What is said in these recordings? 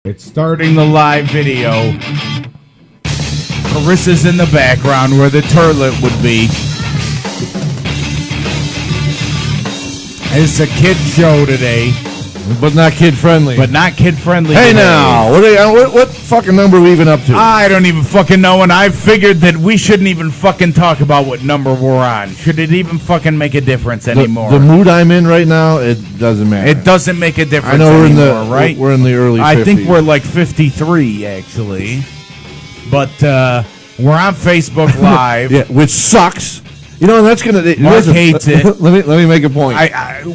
It's starting the live video. Carissa's in the background where the toilet would be. It's a kid show today. But not kid-friendly. Hey, now, what fucking number are we even up to? I don't even fucking know, and I figured that we shouldn't even fucking talk about what number we're on. Should it even fucking make a difference anymore? The mood I'm in right now, it doesn't matter. It doesn't make a difference I know anymore, right? We're in the early 50s. I think we're like 53, actually. But we're on Facebook Live. Yeah, which sucks. You know, that's gonna. Mark hates it. Let me make a point.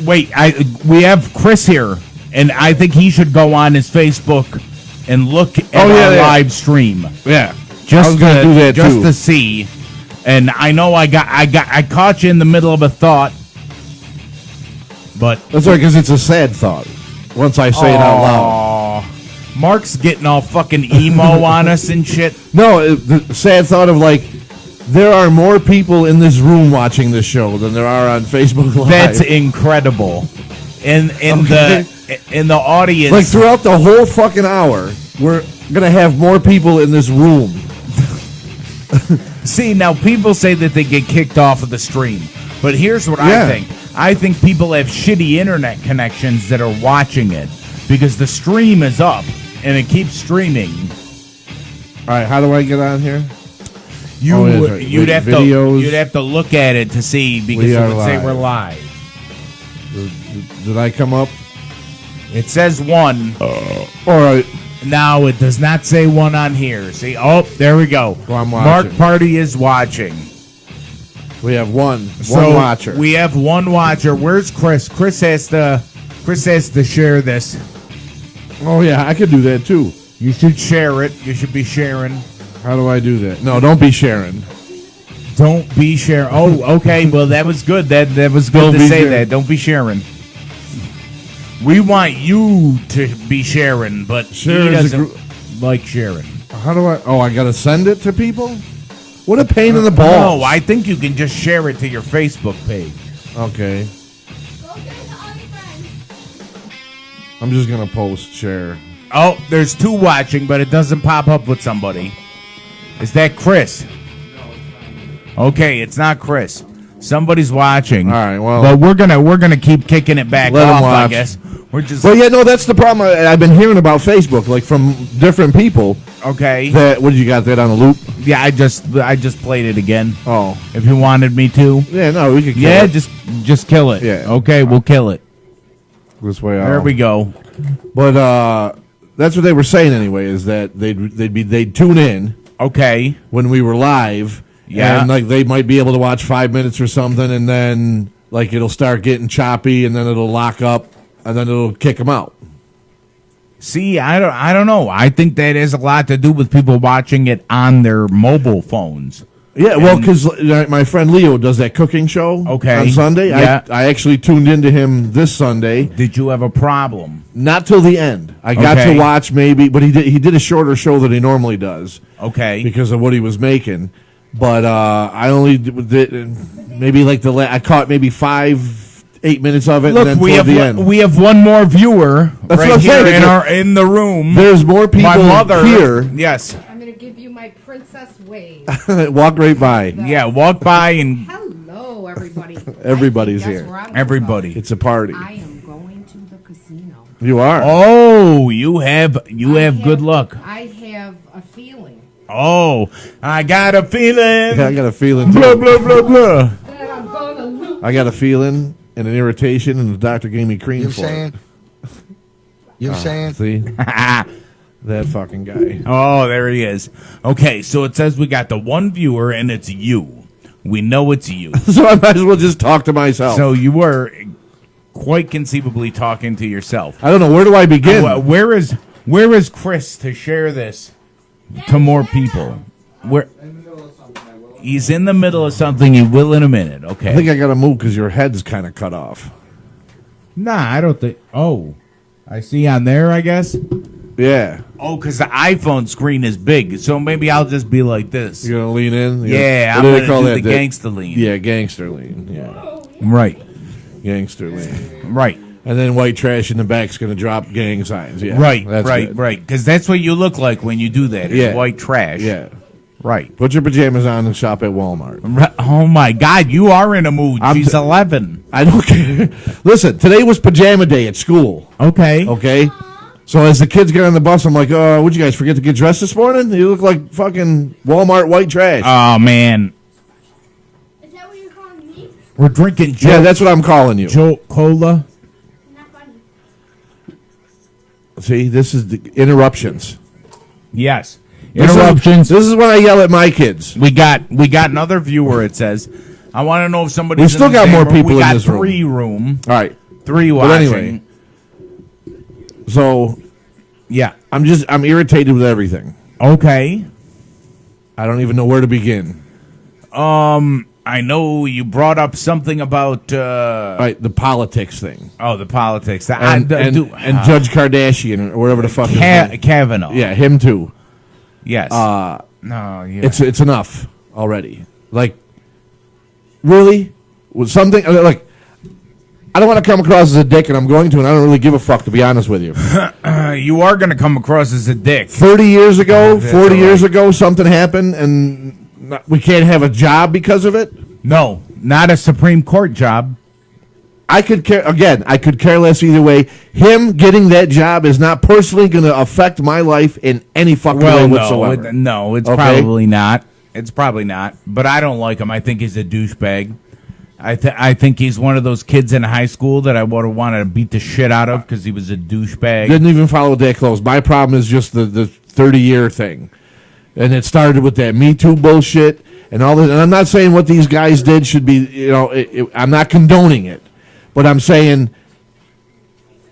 We have Chris here, and I think he should go on his Facebook and look at our live stream. Yeah, Just gonna do that just too. to see. And I know I caught you in the middle of a thought, but that's right, because it's a sad thought. Once I say it out loud. Mark's getting all fucking emo on us and shit. No, the sad thought of like. There are more people in this room watching this show than there are on Facebook Live. That's incredible. In the audience, like throughout the whole fucking hour, we're gonna have more people in this room. See, now people say that they get kicked off of the stream, but here's what I think. I think people have shitty internet connections that are watching it because the stream is up and it keeps streaming. All right, how do I get on here? You'd have to look at it to see because it would say we're live. Did I come up? It says 1. All right. Now it does not say 1 on here. See? Oh, there we go. Well, I'm Mark watching. Party is watching. We have one So watcher. We have one watcher. Where's Chris? Chris has to share this. Oh yeah, I could do that too. You should share it. You should be sharing. How do I do that? No, don't be sharing. Don't be sharing. Oh, okay. Well, that was good. That was good to say that. Don't be sharing. We want you to be sharing, but he doesn't like sharing. How do I? Oh, I gotta send it to people. What a pain in the balls. No, I think you can just share it to your Facebook page. Okay. I'm just gonna post share. Oh, there's 2 watching, but it doesn't pop up with somebody. Is that Chris? Okay, it's not Chris. Somebody's watching. All right, well, but we're gonna keep kicking it back let off. him watch. I guess we're just. Well, yeah, no, that's the problem. I've been hearing about Facebook, like from different people. Okay. That what did you got that on a loop? Yeah, I just played it again. Oh, if you wanted me to. Yeah, no, we could. Kill it. Just kill it. Yeah. Okay, we'll kill it. This way. There we go. But that's what they were saying anyway. Is that they'd tune in. Okay. When we were live. Yeah. And like they might be able to watch 5 minutes or something, and then like it'll start getting choppy, and then it'll lock up, and then it'll kick them out. See, I don't know. I think that has a lot to do with people watching it on their mobile phones. Yeah, well, because my friend Leo does that cooking show on Sunday. Yeah. I actually tuned into him this Sunday. Did you have a problem? Not till the end. I got to watch maybe, but he did a shorter show than he normally does. Okay. Because of what he was making. But I only did maybe like I caught maybe 5-8 minutes of it. Look, and then we have one more viewer right here in the room. There's more people My mother, here. Yes. I'm going to give you my princess wave. Walk right by. Yeah, walk by and. Hello, everybody. Everybody's here. Everybody. It's a party. I am going to the casino. You are. Oh, you have good luck. I have a feeling. Oh, I got a feeling. Yeah, I got a feeling too. Blah blah blah blah. That I'm gonna lose. I got a feeling and an irritation, and the doctor gave me cream for it. You know what I'm saying? See? That fucking guy. Oh, there he is. Okay, so it says we got the one viewer, and it's you. We know it's you. So I might as well just talk to myself. So you were quite conceivably talking to yourself. I don't know. Where do I begin? Where is Chris to share this to more people? He's in the middle of something. He will in a minute. Okay. I think I got to move because your head's kind of cut off. Nah, I don't think. Oh, I see on there, I guess. Yeah. Oh, because the iPhone screen is big, so maybe I'll just be like this. You're gonna lean in. Yeah, I'm gonna do the gangster lean. Yeah, gangster lean. Yeah. Right. Gangster lean. Right. And then white trash in the back's going to drop gang signs. Yeah, Right, that's right, good. right. Because that's what you look like when you do that. Is Yeah. white trash. Yeah. Right. Put your pajamas on and shop at Walmart. Oh, my God. You are in a mood. She's 11. I don't care. Listen, today was pajama day at school. Okay. Okay? So as the kids get on the bus, I'm like, what'd you guys forget to get dressed this morning? You look like fucking Walmart white trash. Oh, man. Is that what you're calling me? We're drinking Yeah, that's what I'm calling you. Joe Cola. Not funny. See, this is the interruptions. Yes. This is when I yell at my kids. We got another viewer. It says, I want to know if somebody. We still got more people in this room. We got 3 room. All right. 3 But watching. anyway. So Yeah. I'm irritated with everything. Okay. I don't even know where to begin. I know you brought up something about All right, the politics thing. the politics. And Judge Kardashian or whatever the fuck his name. Kavanaugh. Yeah, him too. Yes. No. Yeah. It's enough already. Like, really? With something like, I don't want to come across as a dick, and I'm going to, and I don't really give a fuck, to be honest with you. You are going to come across as a dick. 30 years ago, That's 40 all years right. ago, something happened, and we can't have a job because of it. No, not a Supreme Court job. I could care less either way. Him getting that job is not personally going to affect my life in any fucking way whatsoever. No, it's Okay? probably not. It's probably not. But I don't like him. I think he's a douchebag. I think he's one of those kids in high school that I would have wanted to beat the shit out of because he was a douchebag. Didn't even follow it that close. My problem is just the 30-year thing. And it started with that Me Too bullshit and all that. And I'm not saying what these guys did should be, I'm not condoning it. But I'm saying,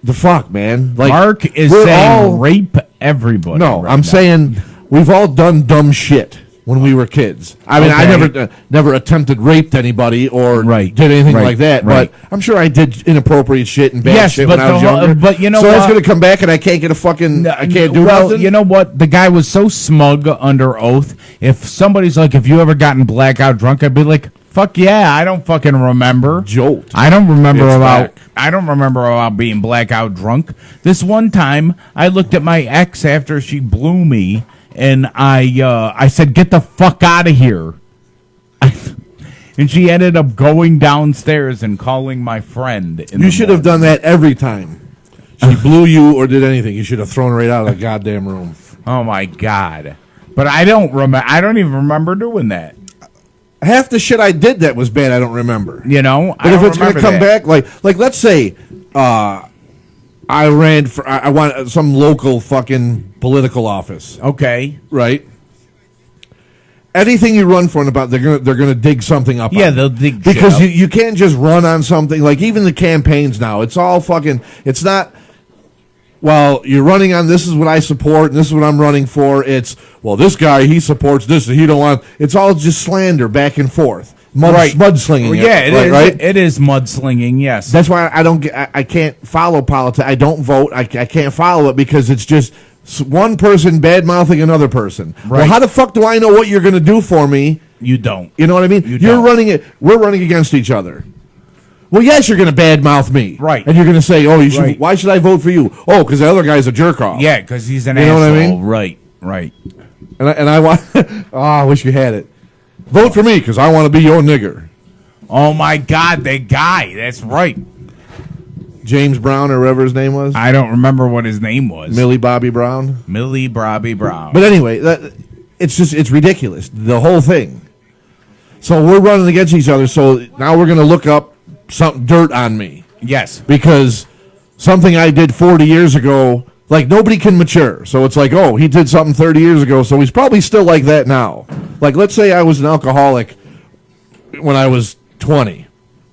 the fuck, man. Like, Mark is we're saying all- rape everybody. No, right I'm now. saying we've all done dumb shit when we were kids. I mean, I Okay. never attempted raped anybody or Right. did anything Right. like that. Right. But I'm sure I did inappropriate shit and bad Yes, shit but when I was the whole- younger. but you know so it's what? going to come back and I can't get a fucking. I can't do well, nothing. you know what? The guy was so smug under oath. If somebody's like, "Have you ever gotten blackout drunk?" I'd be like, "Fuck yeah, I don't fucking remember." Jolt. I don't remember It's about. back. I don't remember about being blackout drunk. This one time, I looked at my ex after she blew me, and I said, "Get the fuck out of here." And she ended up going downstairs and calling my friend. You should have done that every time. She blew you or did anything. You should have thrown her right out of the goddamn room. Oh my god! But I don't remember. I don't even remember doing that. Half the shit I did that was bad, I don't remember. You know, But if it's going to come back, like let's say I ran for, I want some local fucking political office, okay, right? Anything you run for and about, they're gonna dig something up. yeah, on they'll dig because shit you can't just run on something. Like even the campaigns now, it's all fucking. It's not. Well, you're running on this is what I support and this is what I'm running for. It's well, this guy he supports this and he don't want. It's all just slander back and forth, mudslinging. Well, yeah, it is. right. It is mudslinging. Yes, That's why I don't get. I can't follow politics. I don't vote. I can't follow it because it's just one person bad mouthing another person. Well, Right. how the fuck do I know what you're going to do for me? you don't. You know what I mean? You You're don't. running it. We're running against each other. Well, yes, you're going to badmouth me, Right. And you're going to say, "Oh, you should." Right. Why should I vote for you? Oh, because the other guy's a jerk off. Yeah, because he's an You know asshole. what I mean? Right, right. And I want. Oh, I wish you had it. Vote for me because I want to be your nigger. Oh my God, that guy. That's right. James Brown or whatever his name was. I don't remember what his name was. Millie Bobby Brown. Millie Bobby Brown. But anyway, it's ridiculous, the whole thing. So we're running against each other. So now we're going to look up some dirt on me yes, because something I did 40 years ago, like nobody can mature. So it's like, oh, he did something 30 years ago, so he's probably still like that now. Like, let's say I was an alcoholic when I was 20.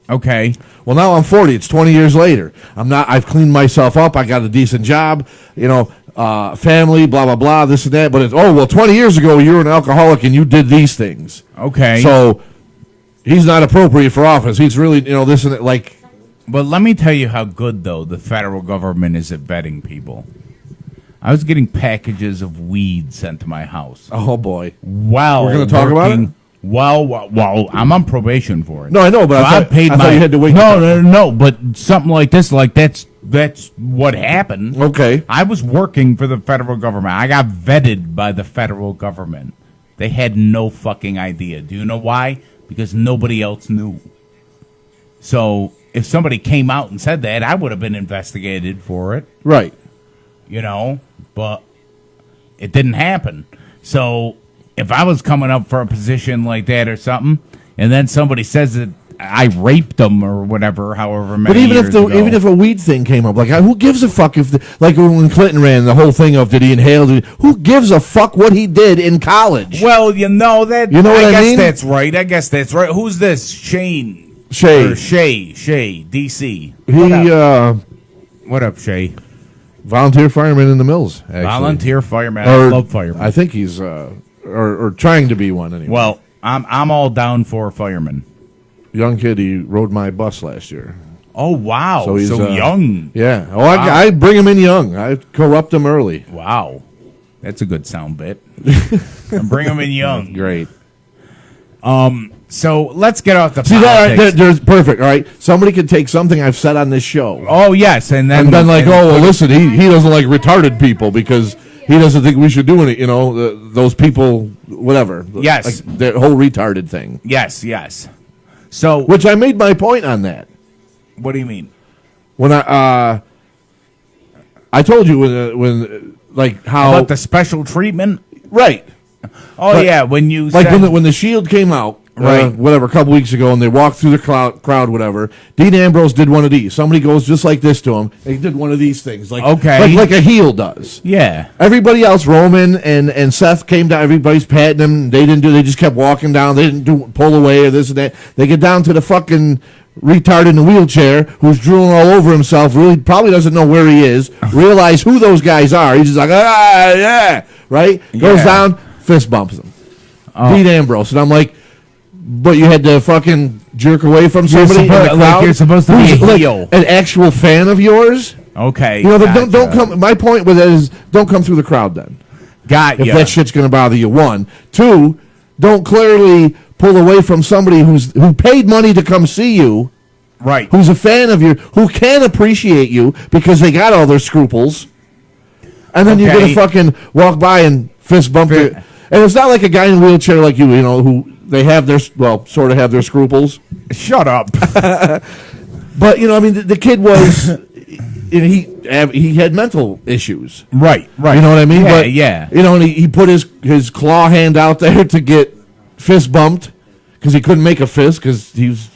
okay. Well, now I'm 40. It's 20 years later. I'm not. I've cleaned myself up. I got a decent job. Family, blah blah blah, this and that. But it's 20 years ago you were an alcoholic and you did these things. Okay. So he's not appropriate for office. He's really this and that. Like, But let me tell you how good, though, the federal government is at vetting people. I was getting packages of weed sent to my house. oh boy. Wow. We're gonna talk about it? Well, I'm on probation for it. No, I know, but So I thought you had to wait. No, but something like this, like that's That's what happened. Okay. I was working for the federal government. I got vetted by the federal government. They had no fucking idea. Do you know why? Because nobody else knew. So if somebody came out and said that, I would have been investigated for it. Right. You know, but it didn't happen. So if I was coming up for a position like that or something, and then somebody says that I raped them or whatever, however many But even years ago. even if a weed thing came up, like who gives a fuck if like when Clinton ran the whole thing of did he inhale? Who gives a fuck what he did in college? Well, you know that. You know what I guess mean? that's right. I guess that's right. Who's this? Shay, DC. What up, Shay? Volunteer fireman in the mills. Actually. Volunteer fireman. I love firemen. I think he's or trying to be one anyway. Well, I'm all down for firemen. Young kid, he rode my bus last year. Oh wow! So he's young. Yeah. Oh, Wow. I bring him in young. I corrupt him early. Wow, that's a good sound bit. Bring them in young. Great. So let's get off the See politics. that? There's perfect. All right. Somebody could take something I've said on this show. Oh yes, and then like, oh well, listen, he doesn't like retarded people because he doesn't think we should do it. You know, those people, whatever. Yes. Like, the whole retarded thing. Yes. So Which I made my point on that. what do you mean? When I told you when like how About the special treatment? right. Oh But- yeah, when you Like said, when the Shield came out, Right. whatever, a couple weeks ago, and they walked through the crowd, whatever. Dean Ambrose did one of these. Somebody goes just like this to him. And he did one of these things, like Okay. like a heel does. yeah. Everybody else, Roman and Seth came down. Everybody's patting him. They didn't do. They just kept walking down. They didn't pull away or this and that. They get down to the fucking retard in the wheelchair who's drooling all over himself. Really, probably doesn't know where he is. Realize who those guys are. He's just like yeah, right. Goes Yeah. down, fist bumps him. Dean Ambrose, and I'm like. But you had to fucking jerk away from somebody in the crowd. like you're supposed to be who's, a like, heel. an actual fan of yours. Okay. You know, gotcha. don't come. My point with it is, don't come through the crowd then. Got If ya. that shit's going to bother you, one, two, don't clearly pull away from somebody who paid money to come see you, Right. who's a fan of you, who can appreciate you because they got all their scruples, and then you're Okay. going to fucking walk by and fist bump it. And it's not like a guy in a wheelchair like you know, who they have their sort of have their scruples. Shut up. But I mean, the kid was. He had mental issues. Right. You know what I mean? Yeah, But, yeah. And he put his claw hand out there to get fist bumped because he couldn't make a fist because he's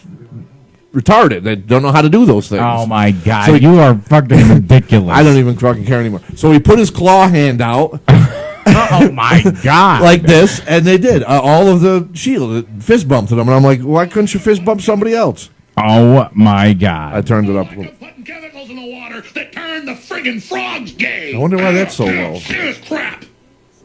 retarded. They don't know how to do those things. Oh my God, So you are fucking ridiculous. I don't even fucking care anymore. So he put his claw hand out Oh my God. like this, and they did. All of the Shield fist bumped him, and I'm like, why couldn't you fist bump somebody else? Oh my I God. turned it up. Putting chemicals in the water that turn the friggin' frogs gay. I wonder why that's so low. Serious crap.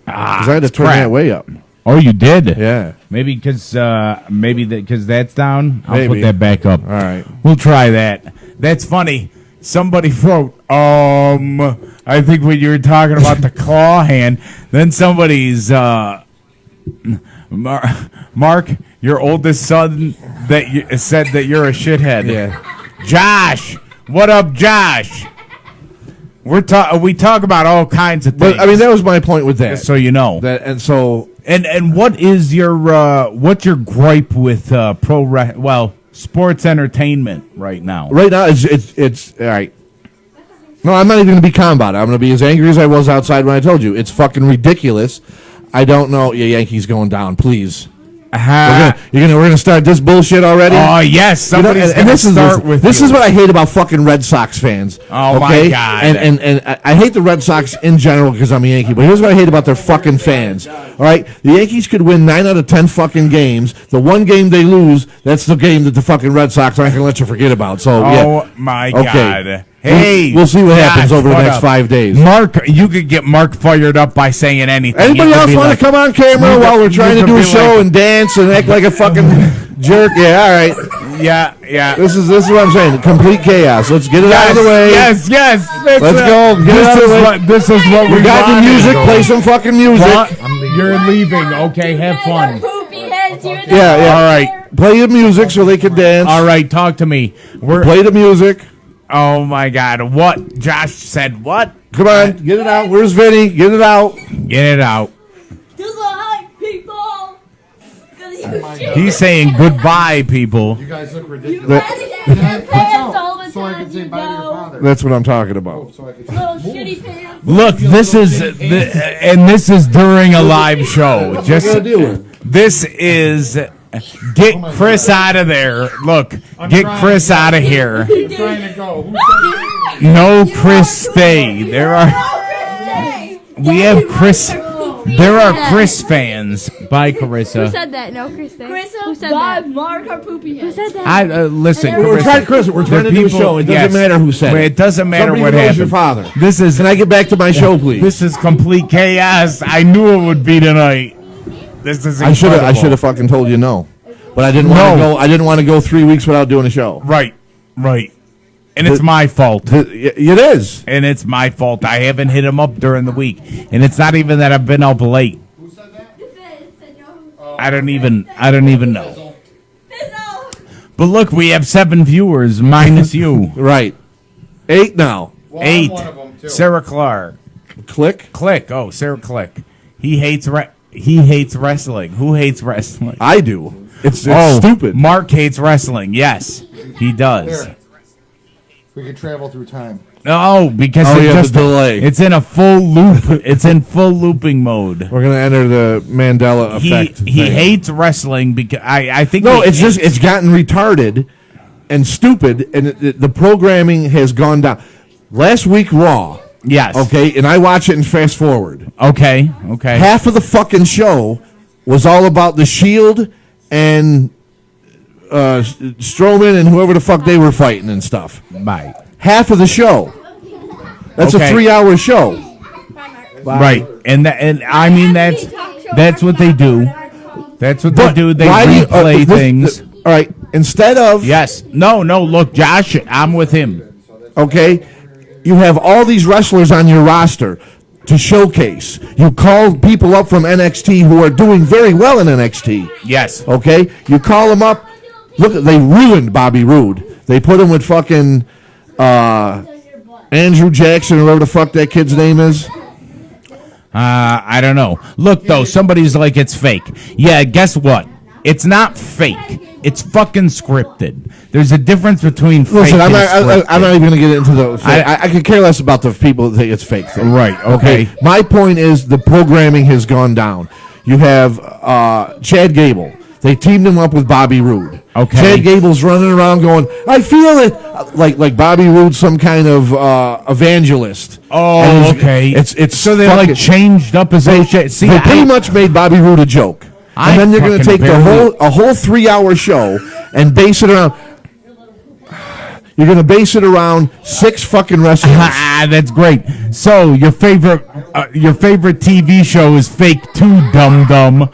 Because I had to turn crap. that way up. Oh, you did? Yeah. Maybe because that's down. I'll Maybe. put that back up. All right. We'll try that. That's funny. Somebody wrote, I think when you were talking about the claw hand, then somebody's, Mark, your oldest son, that said that you're a shithead. Yeah. Josh, what up, Josh? We talk about all kinds of things. But I mean, that was my point with that. so you know. And what is your what's your gripe with sports entertainment right now? right now it's all right. No, I'm not even going to be calm about it. I'm going to be as angry as I was outside when I told you. It's fucking ridiculous. I don't know. Yeah, Yankees going down, please. We're gonna start this bullshit already. Oh yes, somebody's and gonna start with this you. is what I hate about fucking Red Sox fans. Oh, my okay? God. And I hate the Red Sox in general because I'm a Yankee. But here's what I hate about their fucking fans. All right, the Yankees could win 9 out of 10 fucking games. The one game they lose, that's the game that the fucking Red Sox aren't gonna let you forget about. So Oh yeah. my Okay. God. Hey, We'll see what happens Josh, over the what next up? 5 days. Mark, you could get Mark fired up by saying anything. Anybody You could else be want like- to come on camera you while could- we're trying you to do could a be show like- and dance and act like a fucking jerk? Yeah, all right. Yeah. This is what I'm saying. Complete chaos. Let's get it out of the way. Yes. That's Let's go. Get it out of the way. This is what We got the music. Play some fucking music. You're leaving. Okay, have fun. Poopy heads, you're Yeah. All right. Play the music so they can dance. All right, talk to me. Play the music. Oh my God! What? Josh said what? Come on, get it out. Where's Vinny? Get it out. Get it out. Goodbye, people. He's saying goodbye, people. You guys look You ridiculous. guys have pants all the So I time, can say you bye to your know. father. That's what I'm talking about. So I can Little shitty pants. Look, this is during a live show. What Just are you gonna do? this is get Chris out of there. Look, get Chris out of here. I'm trying to go. No, Chris, stay. We have Chris. There are Chris fans. Bye, Who Carissa. said that? No, Chris. Chris, Who said bye, that? Mark, our poopy head. Who said that? I listen. We're trying, Chris. We're trying to do a show. It doesn't matter who said it. It doesn't matter Somebody what knows happened. your father. This is. Can I get back to my show, please? This is complete chaos. I knew it would be tonight. This is. I should incredible. have fucking told you no, but I didn't want to go. I didn't want to go 3 weeks without doing a show. Right. And it's my fault. It is. And it's my fault. I haven't hit him up during the week, and it's not even that I've been up late. I don't even know. But look, we have 7 viewers minus you. Right. 8 now. 8. Sarah Clark. Click. Oh, Sarah Click. He hates wrestling. Who hates wrestling? I do. It's stupid. Mark hates wrestling. Yes, he does. Here. We can travel through time. Oh, because Oh, it yeah, just the delay. It's in a full loop. It's in full looping mode. We're gonna enter the Mandela effect. He thing. hates wrestling because I think No, it's gotten retarded and stupid, and the programming has gone down. Last week, Raw. Yes. Okay, and I watch it and fast forward. Okay. Half of the fucking show was all about the Shield and Strowman and whoever the fuck they were fighting and stuff. Bye. Half of the show. That's Okay. a 3-hour show. Right, and I mean that's what they do. That's what they do. They why do you- replay things. All right, instead of Yes. No. Look, Josh, I'm with him. okay, you have all these wrestlers on your roster to showcase. You call people up from NXT who are doing very well in NXT. Yes. Okay, you call them up. Look, they ruined Bobby Roode. They put him with fucking Andrew Jackson or whatever the fuck that kid's name is. I don't know. Look, though, somebody's like it's fake. Yeah, guess what? It's not fake. It's fucking scripted. There's a difference between fake Listen, I'm and scripted. not even going to get into the. I could care less about the people that think it's fake thing. Right, okay. My point is the programming has gone down. You have Chad Gable. They teamed him up with Bobby Roode. Okay. Chad Gable's running around going, "I feel it," like Bobby Roode's some kind of evangelist. Oh, And okay. It's so they fucking- like changed up his old shit. See, they pretty much made Bobby Roode a joke. I And then they're going to fucking take a whole 3-hour show and base it around. You're going to base it around 6 fucking wrestlers. That's great. So your favorite TV show is fake too, dum dum.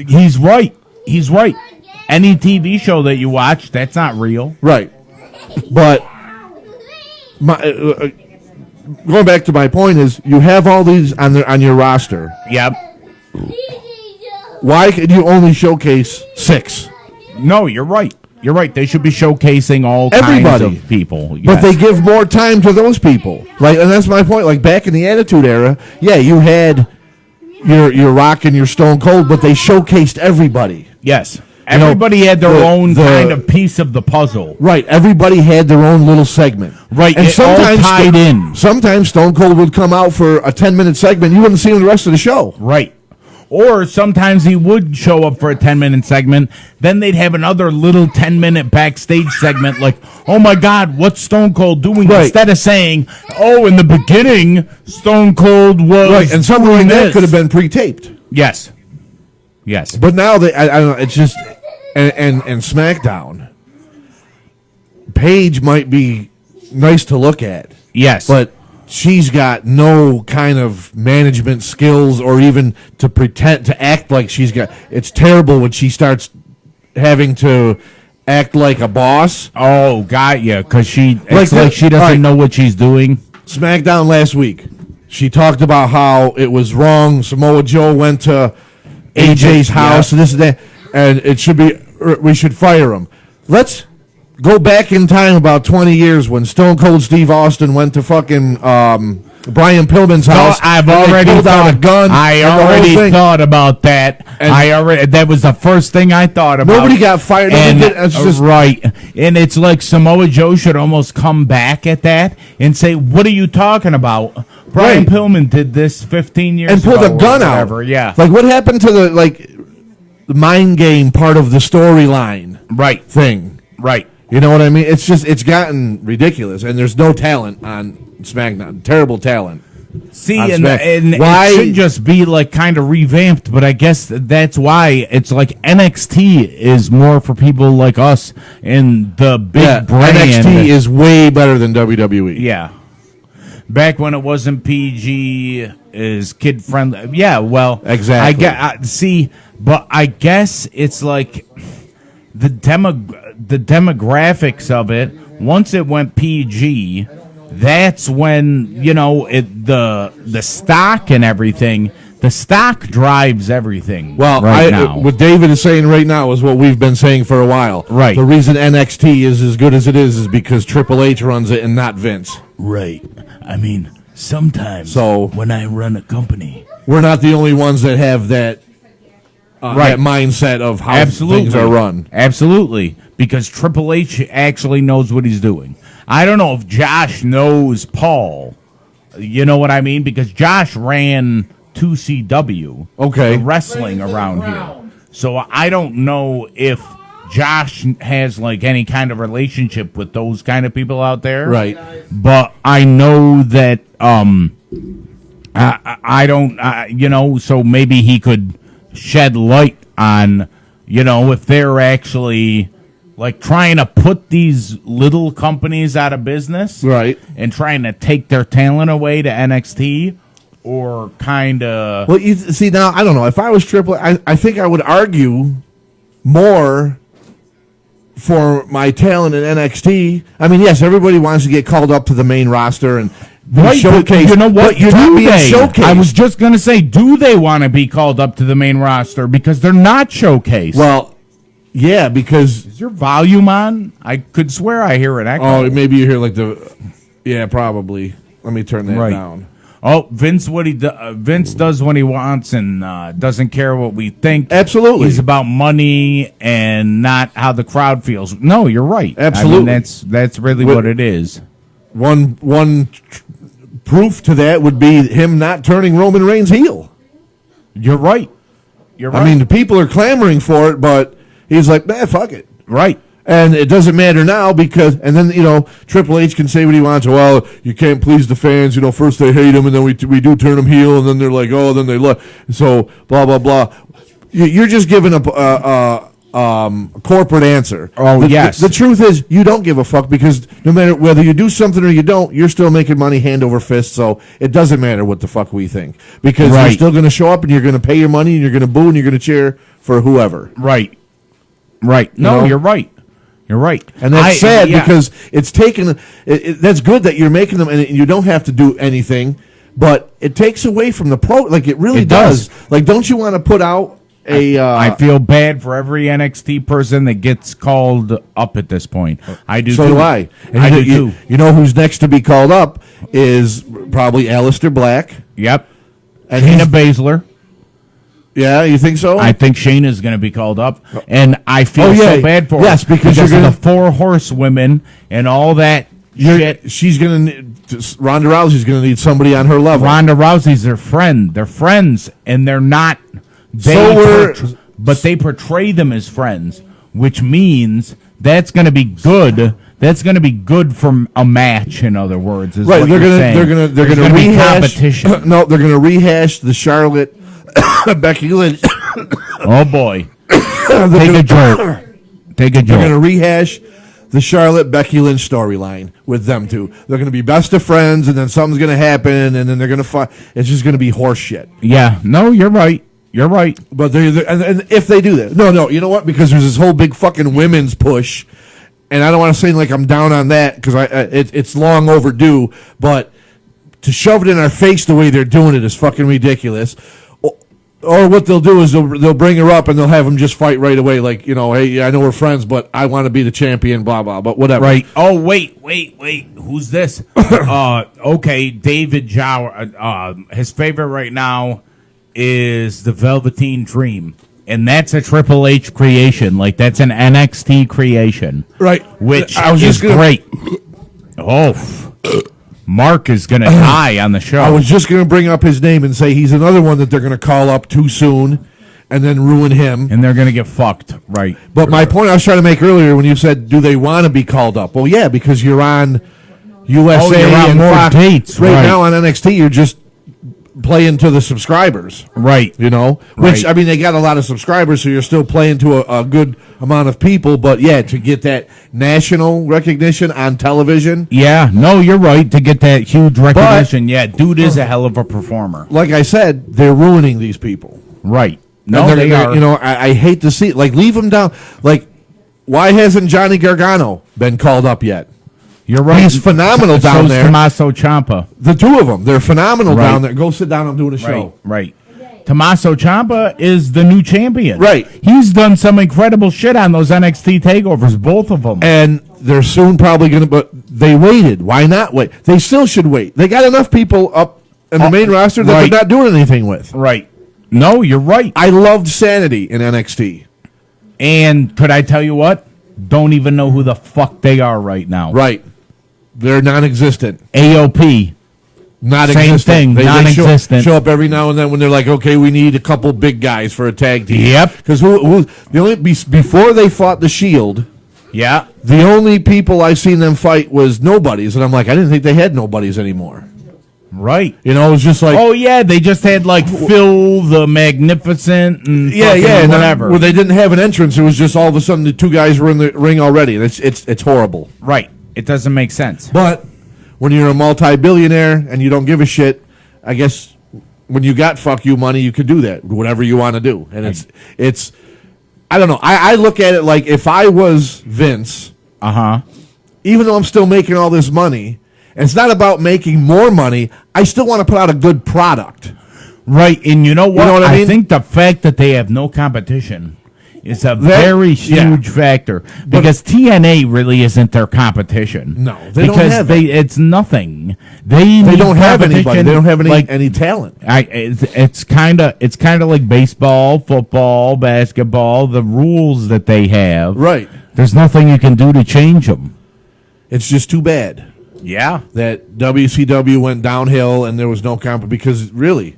He's right. He's right. Any TV show that you watch, that's not real. Right. But going back to my point is you have all these on your roster. Yep. Why could you only showcase 6? No, you're right. You're right. They should be showcasing all Everybody. kinds of people. But Yes. they give more time to those people. Like, and that's my point. Like back in the Attitude Era, yeah, you had your Rock and your Stone Cold, but they showcased everybody. Yes. Everybody had their own kind of piece of the puzzle. Right. Everybody had their own little segment. Right. And It all tied in. Sometimes Stone Cold would come out for a 10-minute segment. You wouldn't see him the rest of the show. Right. Or sometimes he would show up for a 10-minute segment. Then they'd have another little 10-minute backstage segment like, oh, my God, what's Stone Cold doing? Right. Instead of saying, oh, in the beginning, Stone Cold was Right. And something doing like that this. could have been pre-taped. Yes. Yes. But now I don't know. It's just and SmackDown. Paige might be nice to look at. Yes. But she's got no kind of management skills or even to pretend to act like she's got. It's terrible when she starts having to act like a boss. Oh, got you. Because it's Like like that- she doesn't all right. know what she's doing. SmackDown last week, she talked about how it was wrong. Samoa Joe went to AJ's house and this and that, and it should be we should fire him. Let's Go back in time about 20 years when Stone Cold Steve Austin went to fucking Brian Pillman's house. I've and they already pulled out a gun. I and the whole already thing. thought about that. And- That was the first thing I thought about. Nobody got fired. And, It's just right. And it's like Samoa Joe should almost come back at that and say, "What are you talking about? Brian Right. Pillman did this 15 years and ago." pulled a gun or out. whatever. Yeah. Like what happened to the mind game part of the storyline Right. thing? Right. You know what I mean? It's gotten ridiculous, and there's no talent on SmackDown. Terrible talent. See, on and Smack. it should just be like kind of revamped, but I guess that's why it's like NXT is more for people like us and the big brand. NXT is way better than WWE. Yeah. Back when it wasn't PG, is kid friendly. Yeah, well, Exactly. But I guess it's like the demographics of it. Once it went PG, that's when the stock and everything. The stock drives everything. Well, now. what David is saying right now is what we've been saying for a while. Right. The reason NXT is as good as it is because Triple H runs it and not Vince. Right. I mean, sometimes when I run a company, We're not the only ones that have that Right. that mindset of how absolutely things are run. Absolutely, because Triple H actually knows what he's doing. I don't know if Josh knows Paul. You know what I mean? Because Josh ran 2CW, Okay. the wrestling around here. So I don't know if Josh has like any kind of relationship with those kind of people out there. Right. But I know that I don't so maybe he could shed light on if they're actually like trying to put these little companies out of business, Right. and trying to take their talent away to NXT, or kind of Well, you see now, I don't know. If I was Triple H, I think I would argue more for my talent in NXT. I mean, yes, everybody wants to get called up to the main roster and be showcased. You know what? But you're not being showcased. I was just gonna say, do they want to be called up to the main roster because they're not showcased? Well, yeah, because is your volume on? I could swear I hear an echo. oh, maybe you hear like yeah, probably. Let me turn that Right. down. Oh, Vince, Vince does what he wants and doesn't care what we think. Absolutely. He's about money and not how the crowd feels. No, you're right. Absolutely. I mean, that's really what it is. One proof to that would be him not turning Roman Reigns heel. You're right. You're right. I mean, the people are clamoring for it, but he's like, man, fuck it. right. And it doesn't matter now because, and then, Triple H can say what he wants. Well, you can't please the fans. First they hate him and then we do turn him heel and then they're like, oh, then they love. So, blah, blah, blah. You're just giving a corporate answer. Oh, yes. The truth is you don't give a fuck because no matter whether you do something or you don't, you're still making money hand over fist. So it doesn't matter what the fuck we think because you're Right. still going to show up and you're going to pay your money and you're going to boo and you're going to cheer for whoever. Right. Right. No, know? you're right. You're right. And that's sad yeah. because it's taken. That's good that you're making them, and you don't have to do anything. But it takes away from the pro. Like it really It does. Like, don't you want to put out a? I feel bad for every NXT person that gets called up at this point. I do. so too. do I. And I do you, too. you know who's next to be called up is probably Aleister Black. Yep. And Shayna he's- Baszler. Yeah, you think so? I think Shayna's going to be called up, and I feel Oh, yeah. so bad for her. Yes, because you're of gonna- the 4 horsewomen and all that shit. She's gonna. Ronda Rousey's gonna need somebody on her level. Ronda Rousey's their friend. They're friends, and they're not. But they portray them as friends, which means that's going to be good. That's going to be good for a match. In other words, is Right? what They're you're gonna. saying. They're There's gonna be rehash. competition. No, they're gonna rehash the Charlotte Becky Lynch. Oh boy, take a joke. Take a They're going to joke. rehash the Charlotte Becky Lynch storyline with them two. They're going to be best of friends, and then something's going to happen, and then they're going to fight. It's just going to be horse shit. Yeah, no, you're right. You're right. But and if they do that, no, you know what? Because there's this whole big fucking women's push, and I don't want to say like I'm down on that because it's long overdue. But to shove it in our face the way they're doing it is fucking ridiculous. Or what they'll do is they'll bring her up and they'll have him just fight right away. Like, hey, I know we're friends, but I want to be the champion, blah, blah, but whatever. Right. Oh, wait. Who's this? Okay, David Jower. His favorite right now is the Velveteen Dream. And that's a Triple H creation. Like, that's an NXT creation. Right. Which I was is just gonna- great. Oh, Mark is going to die on the show. I was just going to bring up his name and say he's another one that they're going to call up too soon and then ruin him. And they're going to get fucked. Right. But my point I was trying to make earlier when you said, do they want to be called up? Well, yeah, because you're on USA you're on and more Fox. dates, Right right. now on NXT, you're just playing to the subscribers. Right. Which, Right. I mean, they got a lot of subscribers, so you're still playing to a good amount of people. But, yeah, to get that national recognition on television. Yeah. No, you're right. To get that huge recognition. Yeah, dude is a hell of a performer. Like I said, they're ruining these people. Right. And No, they they're- are. I hate to see it. Like, leave them down. Like, why hasn't Johnny Gargano been called up yet? You're right. He's phenomenal down So's there. Tommaso Ciampa. The two of them, they're phenomenal Right. down there. Go sit down. I'm doing a show. Right. Tommaso Ciampa is the new champion. Right. He's done some incredible shit on those NXT takeovers, both of them. And they're soon probably going to, but they waited. Why not wait? They still should wait. They got enough people up in the main roster that right. they're not doing anything with. Right. No, you're right. I loved Sanity in NXT. And could I tell you what? Don't even know who the fuck they are right now. Right. They're non-existent. AOP. Not Same existent. thing, They non-existent. show up every now and then when they're like, okay, we need a couple big guys for a tag team. Yep. Because before they fought the Shield, Yeah. the only people I seen them fight was nobodies, and I'm like, I didn't think they had nobodies anymore. Right. It was just like, Oh, yeah. They just had, like, Phil the Magnificent and fucking and whatever. where they didn't have an entrance. It was just all of a sudden the two guys were in the ring already. It's horrible. Right. It doesn't make sense. But when you're a multi-billionaire and you don't give a shit, I guess when you got fuck you money, you could do that, whatever you want to do. And it's I don't know. I look at it like if I was Vince, even though I'm still making all this money, and it's not about making more money, I still want to put out a good product. Right. And you know what? know what I mean? think the fact that they have no competition is a very huge factor because TNA really isn't their competition. No, they don't because have it's nothing. They don't have anybody. competition. They don't have like, any talent. It's kind of like baseball, football, basketball. The rules that they have, Right. There's nothing you can do to change them. It's just too bad Yeah, that WCW went downhill and there was no comp because really,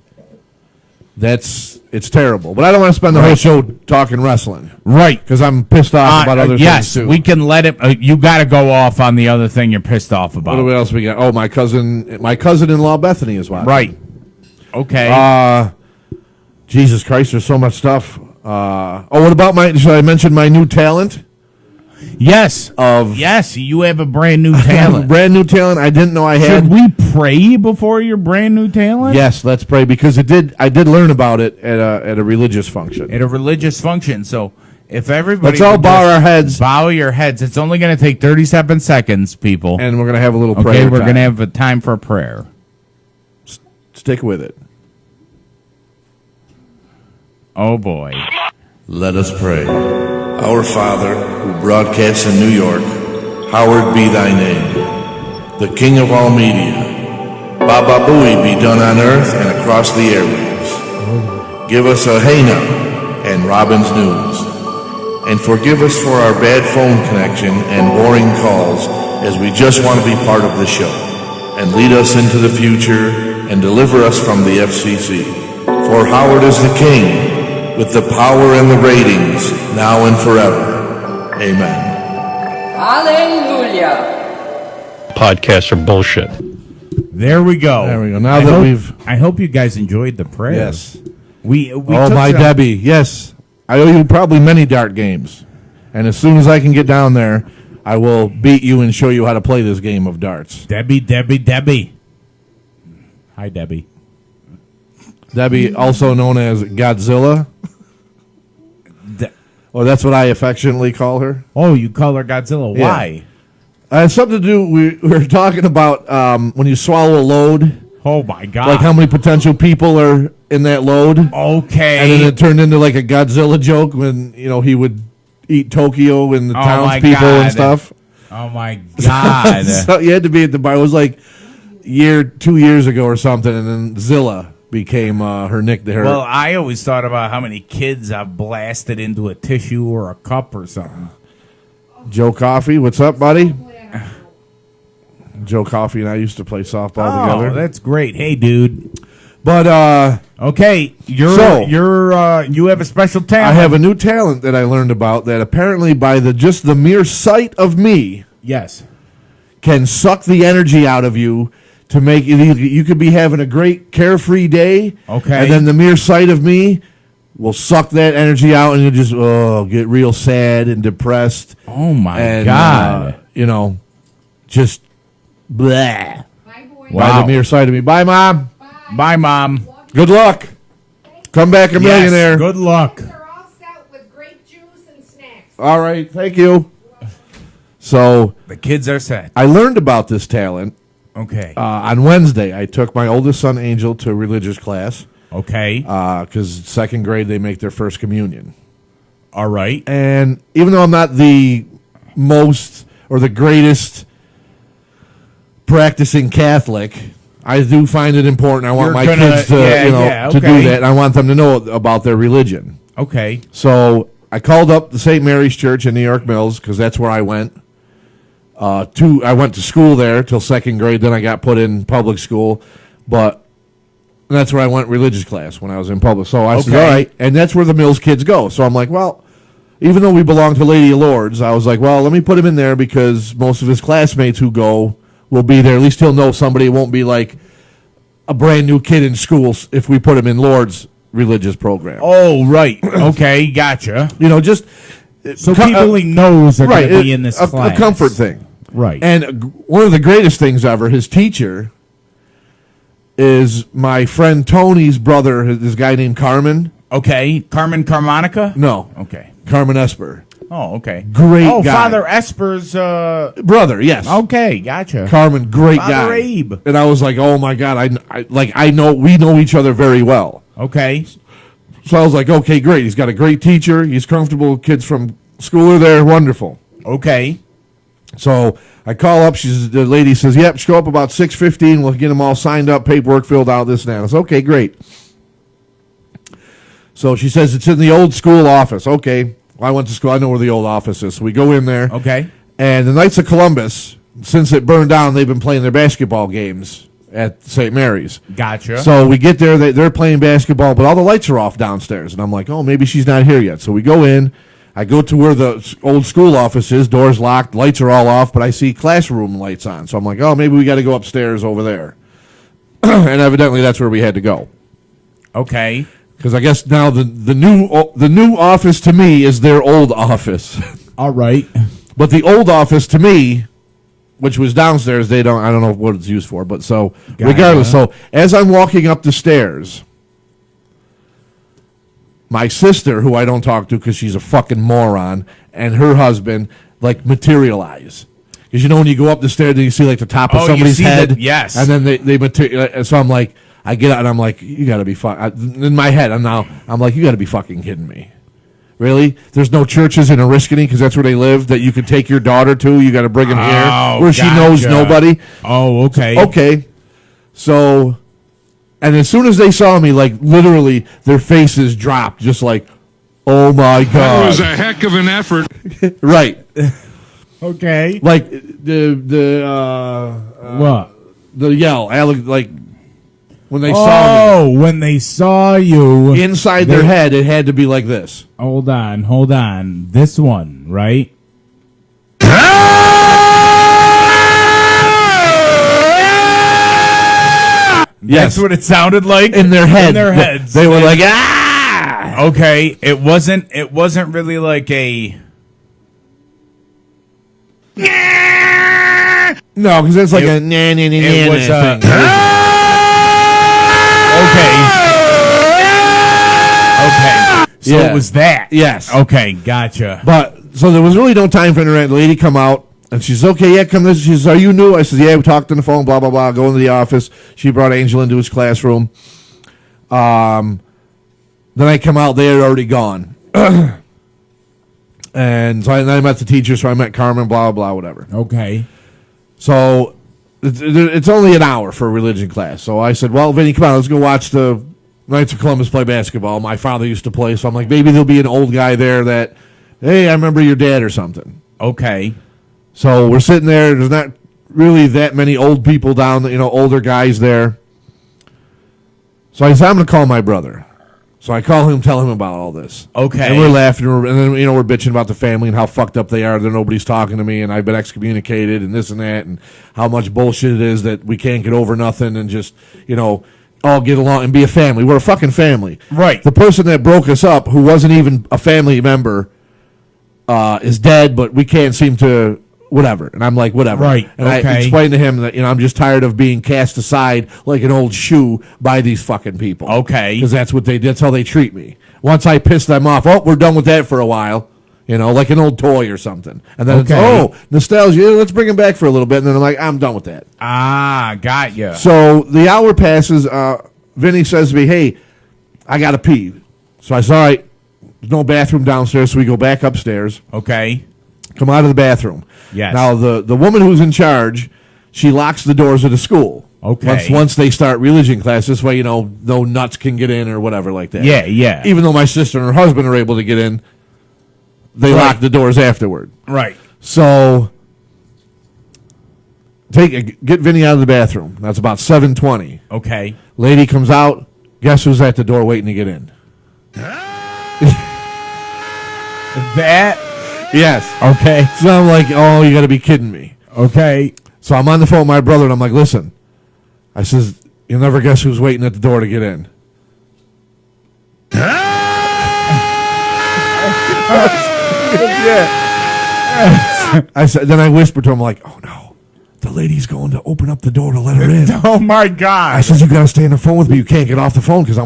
it's terrible. But I don't want to spend the whole show talking wrestling, right. Because I'm pissed off about other yes, things too. we can let it. You got to go off on the other thing you're pissed off about. What else we got? Oh, my cousin-in-law Bethany is watching. Right. Okay. Jesus Christ, there's so much stuff. What about should I mention my new talent? Yes. Yes, you have a brand new talent. Brand new talent I didn't know I had. Should we pray before your brand new talent? Yes, let's pray because I did learn about it at a religious function. At a religious function. So if everybody Let's all would bow just our heads. Bow your heads. It's only going to take 37 seconds, people. And we're going to have a little okay, prayer we're time. going to have a time for prayer. Stick with it. Oh boy. Let us pray. Our Father, who broadcasts in New York, hallowed be thy name. The King of all media, Baba Booey be done on earth and across the airwaves. Give us a hey now and Robin's News. And forgive us for our bad phone connection and boring calls as we just want to be part of the show. And lead us into the future and deliver us from the FCC. For Howard is the King, with the power and the ratings, now and forever. Amen. Hallelujah. Podcasts are bullshit. There we go. There we go. Now that I hope you guys enjoyed the prayer. Yes. We Oh, took my some- Debbie. Yes. I owe you probably many dart games. And as soon as I can get down there, I will beat you and show you how to play this game of darts. Debbie. Hi, Debbie. Debbie, also known as Godzilla. Or that's what I affectionately call her. Oh, you call her Godzilla. Yeah. Why? It has something to do, we were talking about when you swallow a load Oh my God! Like how many potential people are in that load. Okay. And then it turned into like a Godzilla joke when, he would eat Tokyo and the townspeople and stuff. Oh my God. So you had to be at the bar. It was like 2 years ago or something, and then Zilla became her nickname. Well, I always thought about how many kids I've blasted into a tissue or a cup or something. Joe Coffey, what's up, buddy? Joe Coffey and I used to play softball together. Oh, that's great. Hey, dude. But okay, you have a special talent. I have a new talent that I learned about that apparently by just the mere sight of me, yes, can suck the energy out of you to make it. You could be having a great carefree day, okay, and then the mere sight of me will suck that energy out, and you'll just get real sad and depressed. Oh my God! Just blah. Bye, boy. By the mere sight of me. Bye, Mom. Bye, Mom. Good luck. Come back a millionaire. Good luck. They're all set with grape juice and snacks. All right, thank you. So The kids are set. I learned about this talent Okay. on Wednesday. I took my oldest son Angel to religious class Okay. because second grade they make their first communion. All right. And even though I'm not the most or the greatest practicing Catholic, I do find it important. I want You're my gonna- kids to to do okay. that. And I want them to know about their religion. Okay. So I called up the St. Mary's Church in New York Mills because that's where I went. I went to school there till second grade. Then I got put in public school, but that's where I went religious class when I was in public. So I said, Okay. all right, and that's where the Mills kids go. So I'm like, well, even though we belong to Lady of Lords, I was like, well, let me put him in there because most of his classmates who go will be there. At least he'll know somebody. It won't be like a brand new kid in school if we put him in Lord's religious program. Oh, right. Okay, gotcha. Just So people he knows are right, going to be in this class. a comfort thing. Right. And one of the greatest things ever, his teacher is my friend Tony's brother, this guy named Carmen. Okay. Carmen Carmonica? No. Okay. Carmen Esper. Oh, okay. Great Oh, guy. Father Esper's... Brother, yes. Okay, gotcha. Carmen, great Father guy. Abe. And I was like, oh my God, we know each other very well. Okay. So I was like, okay, great. He's got a great teacher. He's comfortable. Kids from school are there. Wonderful. Okay. So I call up. The lady says, yep, show up about 6:15. We'll get them all signed up, paperwork filled out, this and that. I said, okay, great. So she says, it's in the old school office. Okay. Well, I went to school. I know where the old office is. So we go in there. Okay. And the Knights of Columbus, since it burned down, they've been playing their basketball games at St. Mary's. Gotcha. So we get there, they're playing basketball, but all the lights are off downstairs. And I'm like, oh, maybe she's not here yet. So we go in. I go to where the old school office is. Doors locked. Lights are all off, but I see classroom lights on. So I'm like, oh, maybe we got to go upstairs over there. And evidently that's where we had to go. Okay. Because I guess now the new office to me is their old office. All right. But the old office to me, which was downstairs, I don't know what it's used for, but so Gotcha. regardless, so as I'm walking up the stairs, my sister, who I don't talk to because she's a fucking moron, and her husband, materialize. Because when you go up the stairs, then you see the top of Oh, you somebody's see head. yes. And then they materialize. So I'm like, I get out and I'm like, you got to be in my head, I'm like, you got to be fucking kidding me. Really? There's no churches in Oriskany because that's where they live that you can take your daughter to. You got to bring them here where she knows nobody. Oh, okay. Okay. So, and as soon as they saw me, literally, their faces dropped, just like, oh my God. That was a heck of an effort. Right. Okay. What? The yell, when they saw me. When they saw you. Inside their head, it had to be like this. Hold on. This one, right? Yes. That's what it sounded like In their head. In their heads. They were like, ah! Okay, it wasn't really like a... No, because it's like It- a nah, nah, nah, it nah, was, nah thing. Okay, so Yeah. it was that. Yes. Okay, gotcha. But, so there was really no time for interaction. The lady come out, And she's okay. Yeah, come. She says, "Are you new?" I said, "Yeah." We talked on the phone. Blah blah blah. Go into the office. She brought Angel into his classroom. Then I come out. They had already gone. And so I met the teacher. So I met Carmen. Blah blah whatever. Okay. So it's only an hour for a religion class. So I said, "Well, Vinny, come on. Let's go watch the Knights of Columbus play basketball." My father used to play, so I'm like, maybe there'll be an old guy there that, hey, I remember your dad or something. Okay. So we're sitting there. There's not really that many old people down, older guys there. So I said, I'm going to call my brother. So I call him, tell him about all this. Okay. And we're laughing, and then we're bitching about the family and how fucked up they are that nobody's talking to me, and I've been excommunicated and this and that, and how much bullshit it is that we can't get over nothing and just, all get along and be a family. We're a fucking family. Right. The person that broke us up, who wasn't even a family member, is dead, but we can't seem to whatever. And I'm like, whatever. Right. And okay. I explained to him that, I'm just tired of being cast aside like an old shoe by these fucking people. Okay. Because that's what that's how they treat me. Once I piss them off, we're done with that for a while. Like an old toy or something. And then it's, nostalgia, let's bring him back for a little bit. And then I'm like, I'm done with that. Ah, got you. So the hour passes. Vinny says to me, hey, I got to pee. So I said, all right, there's no bathroom downstairs, so we go back upstairs. Okay. Come out of the bathroom. Yes. Now, the woman who's in charge, she locks the doors of the school. Okay. Once they start religion class, this way, no nuts can get in or whatever like that. Yeah, yeah. Even though my sister and her husband are able to get in, they lock the doors afterward. Right. So, get Vinny out of the bathroom. That's about 7:20. Okay. Lady comes out. Guess who's at the door waiting to get in? That? Yes. Okay. So I'm like, oh, you got to be kidding me. Okay. So I'm on the phone with my brother, and I'm like, listen. I says, you'll never guess who's waiting at the door to get in. Yeah. I said. Then I whispered to him, like, oh, no. The lady's going to open up the door to let her in. Oh, my God. I said, you got to stay on the phone with me. You can't get off the phone because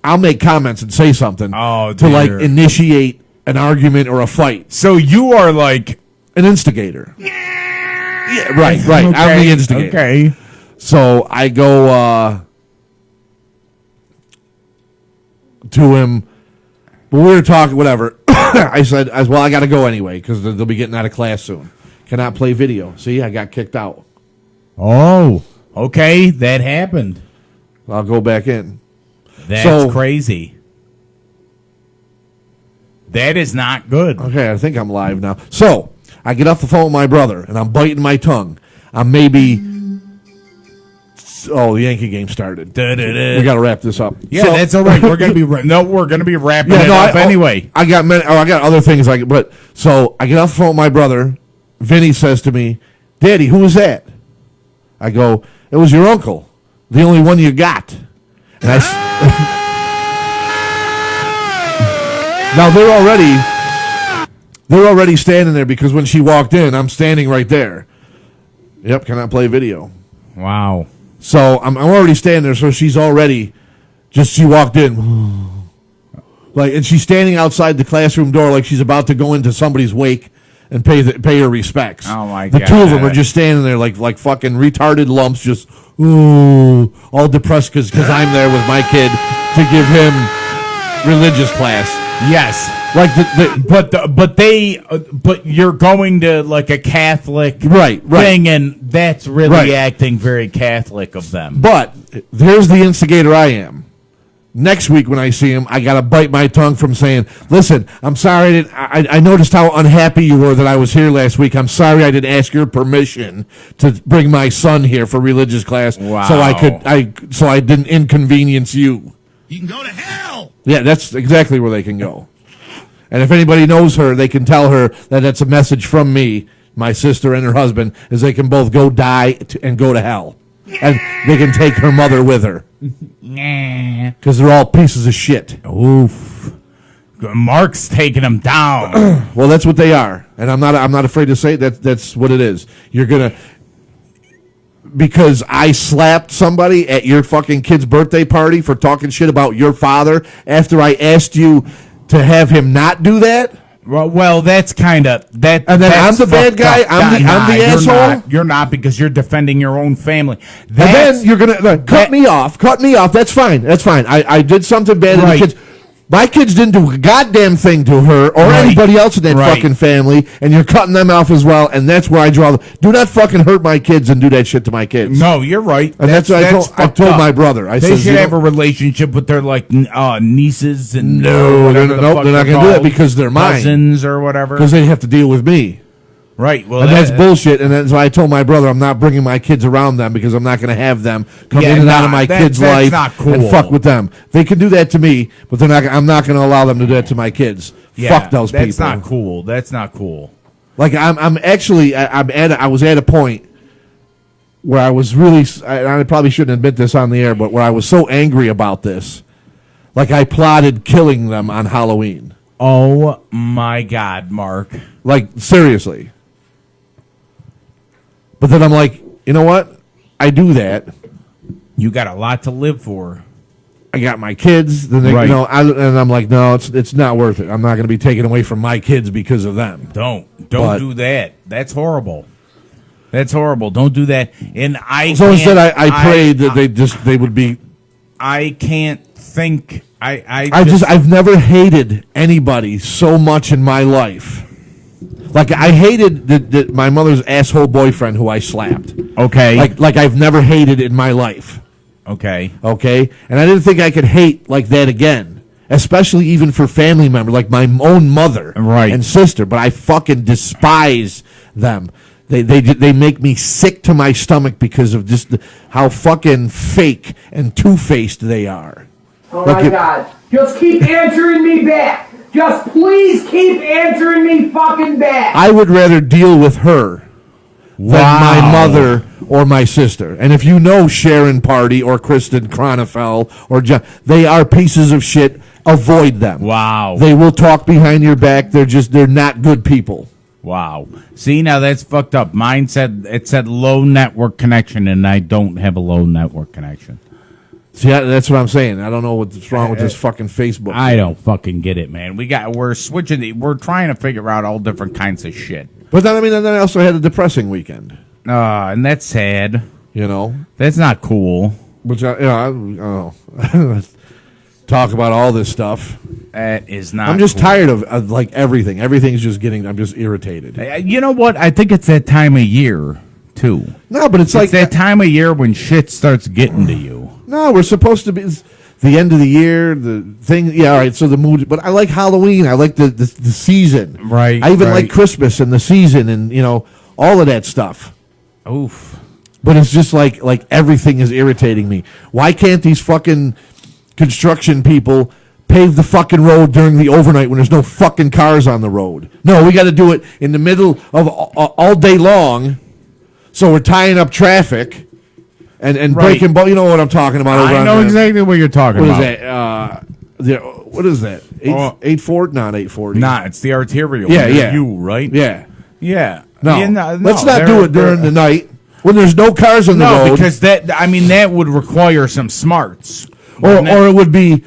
I'll make comments and say something to, like, initiate an argument or a fight. So you are like an instigator. Yeah, right. Okay. I'm the instigator. Okay. So I go to him. But we were talking, whatever. I said, well, I got to go anyway because they'll be getting out of class soon. Cannot play video. See, I got kicked out. Oh, okay. That happened. I'll go back in. That's crazy. That is not good. Okay, I think I'm live now. So, I get off the phone with my brother, and I'm biting my tongue. I'm maybe... Oh, the Yankee game started. We got to wrap this up. Yeah, that's all right. We're going to be... we're going to be wrapping it up anyway. I got other things. So, I get off the phone with my brother. Vinny says to me, Daddy, who was that? I go, it was your uncle. The only one you got. And I... Now they're already standing there because when she walked in, I'm standing right there. Yep, cannot play video. Wow. So I'm already standing there. So she's already she walked in, and she's standing outside the classroom door like she's about to go into somebody's wake and pay her respects. Oh my God! The two of them are just standing there like fucking retarded lumps, just all depressed because I'm there with my kid to give him religious class. Yes, like but you're going to like a Catholic right thing, and that's really acting very Catholic of them. But here's the instigator I am. Next week when I see him, I gotta bite my tongue from saying, "Listen, I'm sorry. I noticed how unhappy you were that I was here last week. I'm sorry I didn't ask your permission to bring my son here for religious class, wow. so I didn't inconvenience you." You can go to hell. Yeah, that's exactly where they can go. And if anybody knows her, they can tell her that that's a message from me, my sister and her husband, is they can both go die and go to hell. And they can take her mother with her. Because they're all pieces of shit. Oof. Mark's taking them down. Well, that's what they are. And I'm not afraid to say that's what it is. You're going to... Because I slapped somebody at your fucking kid's birthday party for talking shit about your father after I asked you to have him not do that? Well, that's kind of that. And then that's I'm the bad fucked guy? up. I'm the you're asshole? Not. You're not, because you're defending your own family. And then you're gonna cut me off. That's fine. I did something bad to the kids. My kids didn't do a goddamn thing to her or anybody else in that fucking family, and you're cutting them off as well, and that's where I draw the... Do not fucking hurt my kids and do that shit to my kids. No, you're right. And that's what I told my brother. I they said, should have a relationship with their, like, nieces and... No, they're not going to do that because they're mine. Cousins or whatever. Because they have to deal with me. Right. Well, and that's bullshit. And that's why I told my brother I'm not bringing my kids around them because I'm not going to have them come in and out of my kids' life and fuck with them. They can do that to me, but they're not. I'm not going to allow them to do that to my kids. Fuck those people. That's not cool. That's not cool. Like I was at a point where I was really. I probably shouldn't admit this on the air, but where I was so angry about this, like I plotted killing them on Halloween. Oh my God, Mark! Like seriously. But then I'm like, you know what? I do that. You got a lot to live for. I got my kids. Then they, and I'm like, no, it's not worth it. I'm not going to be taken away from my kids because of them. Don't do that. That's horrible. That's horrible. Don't do that. And so instead, I prayed that they would be. I can't think. I've never hated anybody so much in my life. Like I hated my mother's asshole boyfriend who I slapped. Okay. Like I've never hated in my life. Okay. Okay. And I didn't think I could hate like that again, especially even for family members like my own mother and sister. But I fucking despise them. They make me sick to my stomach because of just how fucking fake and two-faced they are. Oh my God! Just keep answering me back. Just please keep answering me fucking back. I would rather deal with her than my mother or my sister. And if you know Sharon Party or Kristen Cronefeld or John, they are pieces of shit. Avoid them. Wow. They will talk behind your back. They're not good people. Wow. See, now that's fucked up. Mine said low network connection, and I don't have a low network connection. See, that's what I'm saying. I don't know what's wrong with this fucking Facebook. I don't fucking get it, man. We're switching. We're trying to figure out all different kinds of shit. But then, then I also had a depressing weekend. And that's sad. You know, that's not cool. Which I don't know. Talk about all this stuff. That is not. I'm just tired of like everything. Everything's just getting. I'm just irritated. You know what? I think it's that time of year too. No, but it's like that time of year when shit starts getting to you. No, we're supposed to be the end of the year, the thing. Yeah, all right. So the mood, but I like Halloween. I like the season. Right. I even like Christmas and the season, and all of that stuff. Oof. But it's just like everything is irritating me. Why can't these fucking construction people pave the fucking road during the overnight when there's no fucking cars on the road? No, we got to do it in the middle of all day long. So we're tying up traffic. And breaking, you know what I'm talking about. I know exactly what you're talking about. What is that? 840? Not 840. Nah, it's the arterial. Yeah. You, right? Yeah. Yeah. No, let's not do it during the night when there's no cars on the road. No, because that would require some smarts. Or it would be...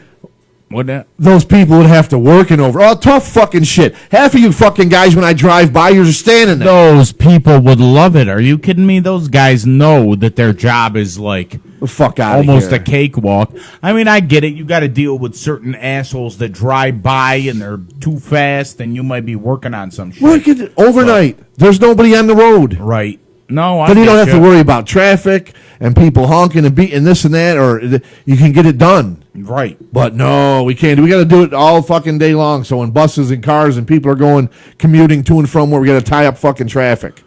Those people would have to work tough fucking shit. Half of you fucking guys, when I drive by, you're just standing there. Those people would love it. Are you kidding me? Those guys know that their job is like the fuck out almost a cakewalk. I mean, I get it. You got to deal with certain assholes that drive by and they're too fast, and you might be working on some shit. Look at it overnight. There's nobody on the road. Right. No, then you don't have to worry about traffic and people honking and beating this and that, or you can get it done. Right. But no, we can't. We got to do it all fucking day long. So when buses and cars and people are commuting to and from where we got to tie up fucking traffic.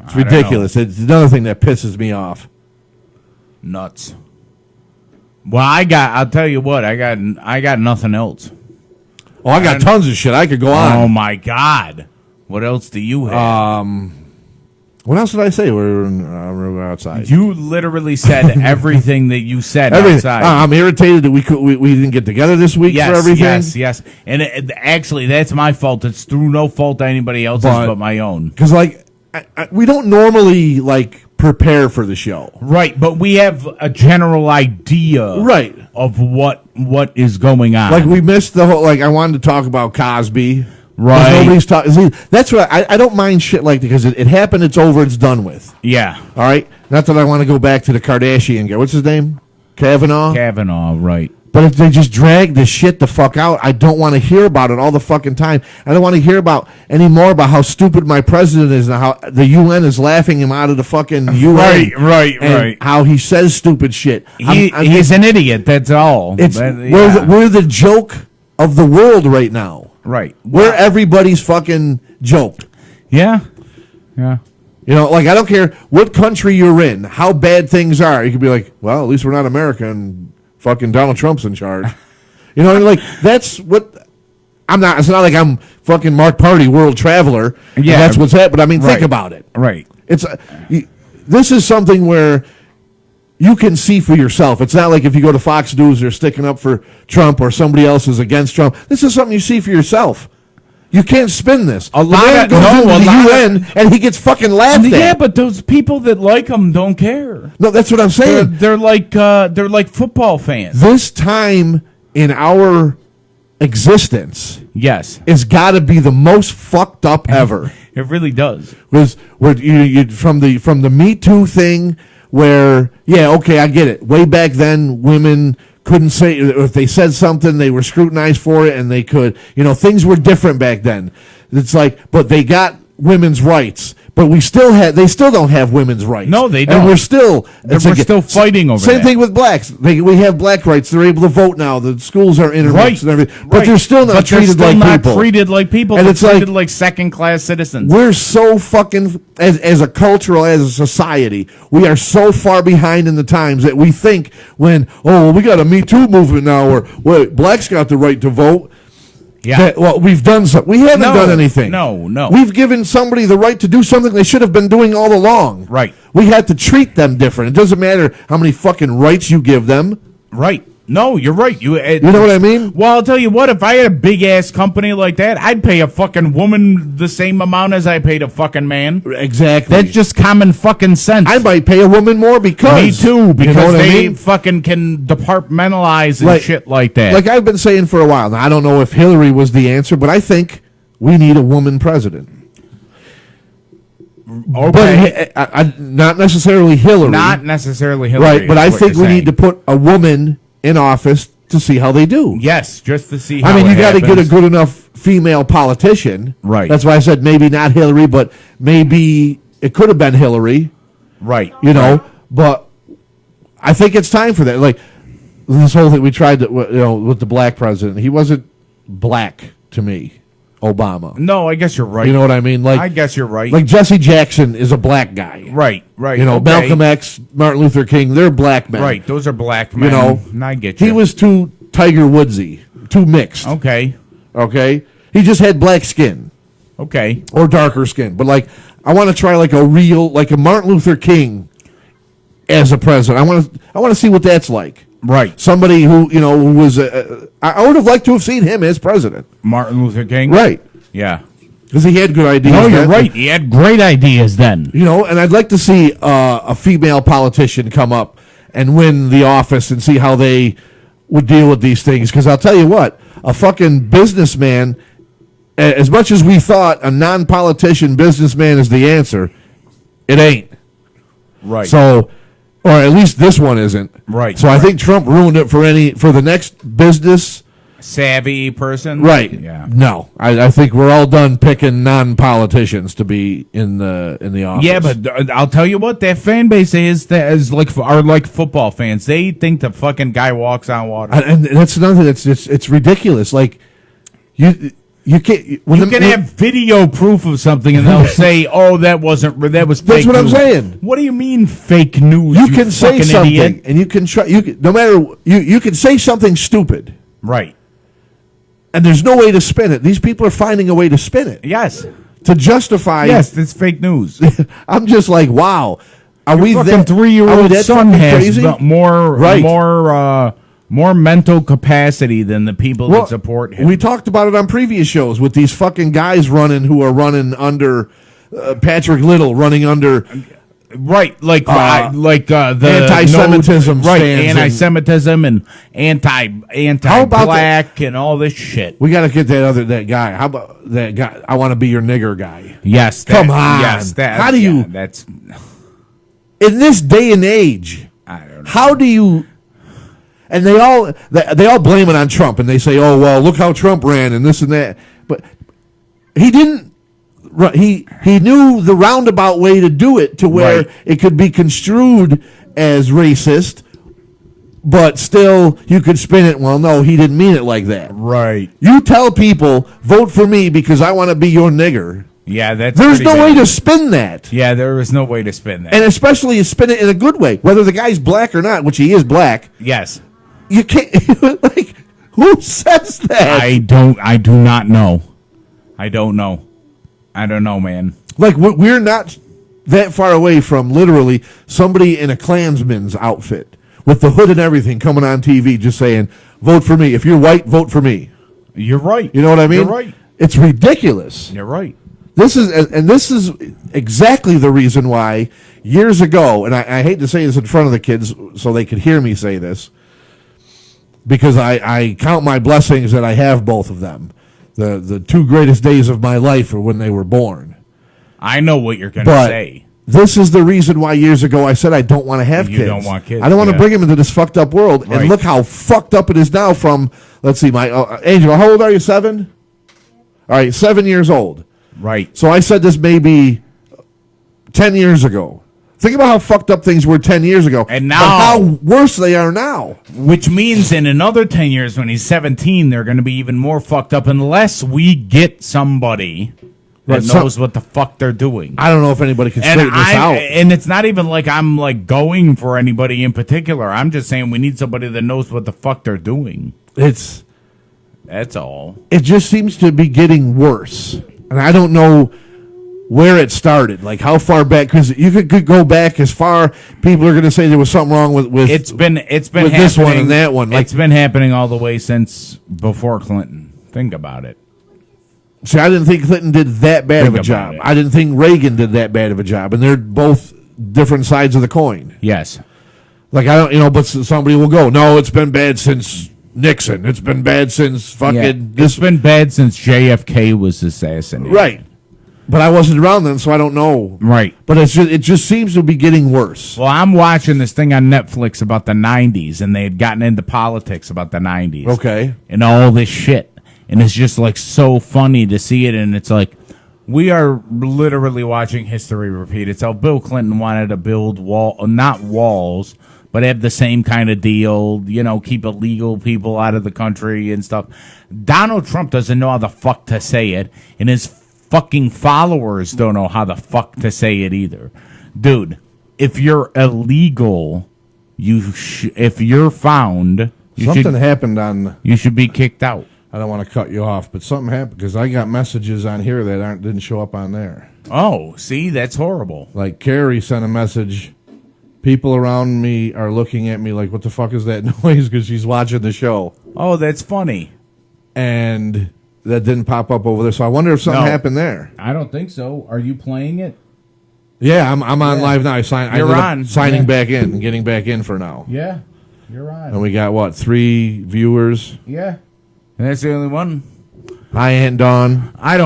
It's ridiculous. It's another thing that pisses me off. Nuts. Well, I'll tell you what, I got nothing else. Oh, I got tons of shit. I could go on. Oh my God. What else do you have? What else did I say? We're outside. You literally said everything that you said outside. I'm irritated that we didn't get together this week for everything. Yes. And actually, that's my fault. It's through no fault of anybody else's but my own. Because we don't normally prepare for the show, right? But we have a general idea, right, of what is going on. We missed the whole. I wanted to talk about Cosby. Right. Nobody's talking. That's what I don't mind shit like that because it happened. It's over. It's done with. Yeah. All right. Not that I want to go back to the Kardashian guy. What's his name? Kavanaugh. Right. But if they just drag the shit the fuck out, I don't want to hear about it all the fucking time. I don't want to hear about any more about how stupid my president is and how the UN is laughing him out of the fucking UN. Right. How he says stupid shit. He's an idiot. That's all. We're the joke of the world right now. Right. We're everybody's fucking joke. Yeah. You know, like, I don't care what country you're in, how bad things are. You could be like, well, at least we're not America and fucking Donald Trump's in charge. You know, like, that's what I'm not. It's not like I'm fucking Mark Party, world traveler. Yeah, that's what's happening. But I mean, think about it. Right. It's this is something where you can see for yourself. It's not like if you go to Fox News, they're sticking up for Trump or somebody else is against Trump. This is something you see for yourself. You can't spin this. A lot goes into the UN and he gets fucking laughed at. Yeah, but those people that like him don't care. No, that's what I'm saying. They're like football fans. This time in our existence, yes, it's got to be the most fucked up ever. It really does. Was where you from the Me Too thing, where I get it. Way back then, women couldn't say, if they said something, they were scrutinized for it, and they could, things were different back then. It's like, but they got women's rights, but they still don't have women's rights. No, they don't. And we're still fighting over Same that. thing with blacks. We have black rights. They're able to vote now. The schools are intermixed and everything, but they're still not treated like people. And it's treated like second-class citizens. We're so fucking, as a society, we are so far behind in the times that we think we got a Me Too movement now, or blacks got the right to vote. Yeah. We've done something. We haven't done anything. No. We've given somebody the right to do something they should have been doing all along. Right. We had to treat them different. It doesn't matter how many fucking rights you give them. Right. No, you're right. You know what I mean? Well, I'll tell you what. If I had a big-ass company like that, I'd pay a fucking woman the same amount as I paid a fucking man. Exactly. That's just common fucking sense. I might pay a woman more because... Me too, because they fucking can departmentalize and shit like that. Like I've been saying for a while. Now, I don't know if Hillary was the answer, but I think we need a woman president. Okay. But not necessarily Hillary. Not necessarily Hillary. Right, but I think we need to put a woman in office to see how they do. Yes, just to see how I mean, you got to happens. get a good enough female politician. Right. That's why I said maybe not Hillary, but maybe it could have been Hillary. Right. But I think it's time for that. Like, this whole thing we tried to, with the black president, he wasn't black to me. Obama. No, I guess you're right. You know what I mean? Like, I guess you're right. Like Jesse Jackson is a black guy. Right. Malcolm X, Martin Luther King, they're black men. Right, those are black men. And I get you. He was too Tiger Woodsy, too mixed. Okay. He just had black skin. Okay. Or darker skin. But, I want to try, a Martin Luther King as a president. I want to see what that's like. Right. Somebody who was I would have liked to have seen him as president. Martin Luther King? Right. Yeah. Because he had good ideas. No, you're right. He had great ideas then. And I'd like to see a female politician come up and win the office and see how they would deal with these things. Because I'll tell you what, a fucking businessman, as much as we thought a non-politician businessman is the answer, it ain't. Right. So... Or at least this one isn't. Right. So I think Trump ruined it for the next business savvy person. Right. Yeah. No, I think we're all done picking non-politicians to be in the office. Yeah, but I'll tell you what, that fan base are like football fans. They think the fucking guy walks on water. And that's another thing. It's ridiculous. Like you can't. You can have video proof of something, and they'll say, "Oh, that was fake." That's what I'm saying. What do you mean fake news? You can say something, idiot? and you can try. No matter you can say something stupid, right? And there's no way to spin it. These people are finding a way to spin it. Yes. To justify. Yes, it's fake news. I'm just like, wow. Are we fucking 3-year-old son has more mental capacity than the people that support him. We talked about it on previous shows with these fucking guys who are running under Patrick Little, running under Right, like the anti-Semitism, right? stands Anti-Semitism and anti-black and all this shit. We got to get that guy. How about that guy? I want to be your nigger guy. Yes, come on. Yes, how do you? That's in this day and age. I don't know. How do you? And they all blame it on Trump, and they say, "Oh well, look how Trump ran and this and that." But he didn't. He knew the roundabout way to do it to where it could be construed as racist, but still you could spin it. Well, no, he didn't mean it like that. Right. You tell people vote for me because I want to be your nigger. Yeah, there's no way to spin that. Yeah, there is no way to spin that, and especially you spin it in a good way, whether the guy's black or not, which he is black. Yes. You can't like who says that? I do not know. I don't know, man. Like we're not that far away from literally somebody in a Klansman's outfit with the hood and everything coming on TV, just saying, "Vote for me. If you're white, vote for me." You're right. You know what I mean? You're right. It's ridiculous. You're right. This is exactly the reason why years ago, and I hate to say this in front of the kids so they could hear me say this, because I count my blessings that I have both of them. The two greatest days of my life are when they were born. I know what you're going to say. This is the reason why years ago I said I don't want to have kids. You don't want kids. I don't want to bring them into this fucked up world. Right. And look how fucked up it is now from, let's see, my Angela, how old are you, 7? All right, 7 years old. Right. So I said this maybe 10 years ago. Think about how fucked up things were 10 years ago. And now, but how worse they are now. Which means in another 10 years when he's 17, they're going to be even more fucked up unless we get somebody that knows what the fuck they're doing. I don't know if anybody can straighten this out. And it's not even like I'm like going for anybody in particular. I'm just saying we need somebody that knows what the fuck they're doing. That's all. It just seems to be getting worse. And I don't know where it started, like how far back, because you could go back as far. People are going to say there was something wrong with it's been with this one and that one. Like, it's been happening all the way since before Clinton. Think about it. See, I didn't think Clinton did that bad of a job. I didn't think Reagan did that bad of a job, and they're both different sides of the coin. Yes. Like I don't, but somebody will go, no, it's been bad since Nixon. It's been bad since fucking. It's been bad since JFK was assassinated. Right. But I wasn't around then, so I don't know. Right. But it just seems to be getting worse. Well, I'm watching this thing on Netflix about the 90s, and they had gotten into politics about the 90s. Okay. And all this shit. And it's just, like, so funny to see it, and it's like, we are literally watching history repeat. It's how Bill Clinton wanted to build not walls, but have the same kind of deal, keep illegal people out of the country and stuff. Donald Trump doesn't know how the fuck to say it, and his fucking followers don't know how the fuck to say it either. Dude, if you're illegal, if you're found, something happened on. You should be kicked out. I don't want to cut you off, but something happened because I got messages on here that didn't show up on there. Oh, see, that's horrible. Like Carrie sent a message. People around me are looking at me like, what the fuck is that noise? Because she's watching the show. Oh, that's funny. And that didn't pop up over there. So I wonder if something happened there. I don't think so. Are you playing it? Yeah, I'm on live now. You're on. Signing back in and getting back in for now. Yeah, you're on. And we got, 3 viewers? Yeah. And that's the only one. Hi, Aunt Dawn. I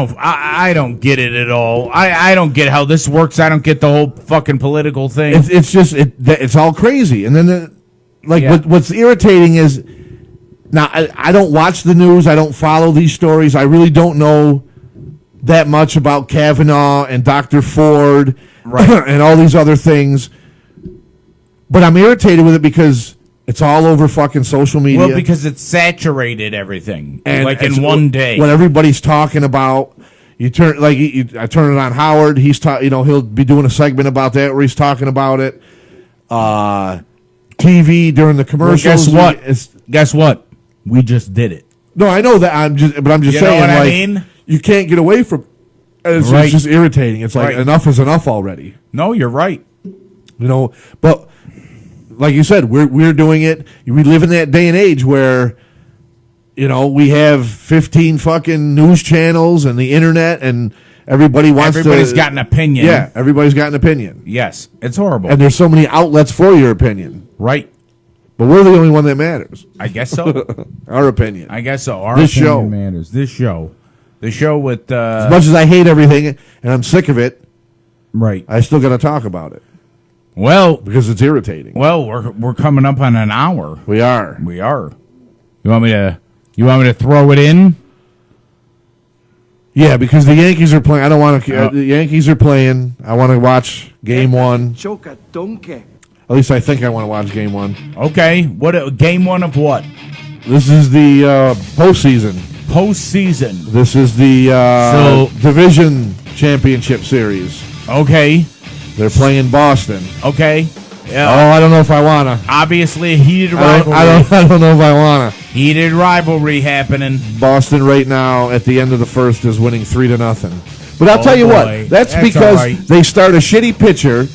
don't get it at all. I don't get how this works. I don't get the whole fucking political thing. It's just it's all crazy. And then what's irritating is now I don't watch the news. I don't follow these stories. I really don't know that much about Kavanaugh and Dr. Ford and all these other things. But I'm irritated with it because it's all over fucking social media. Well, because it's saturated everything, and in one day. What everybody's talking about, I turn it on Howard. He'll be doing a segment about that where he's talking about it. TV during the commercials. Well, guess what? We just did it. No, I know that. I'm just saying. Know what I mean? You can't get away from. It's just irritating. It's like enough is enough already. No, you're right. But. Like you said, we're doing it. We live in that day and age where, we have 15 fucking news channels and the internet, and Everybody's got an opinion. Yeah, everybody's got an opinion. Yes, it's horrible. And there's so many outlets for your opinion. Right. But we're the only one that matters. I guess so. Our opinion. I guess so. Our This opinion show. matters. This show. The show with... As much as I hate everything and I'm sick of it, right. I still got to talk about it. Well... Because it's irritating. Well, we're coming up on an hour. We are. We are. You want me to throw it in? Yeah, because the Yankees are playing. I don't want to. The Yankees are playing. I want to watch Game 1. At least I think I want to watch Game 1. Okay. What Game 1 of what? This is the postseason. Postseason. This is the division championship series. Okay. They're playing Boston. Okay. Yeah. Oh, I don't know if I wanna. Obviously, a heated rivalry. I don't know if I wanna. Heated rivalry happening. Boston right now at the end of the first is winning 3-0. But I'll tell you boy. what. That's because all right. they start a shitty pitcher.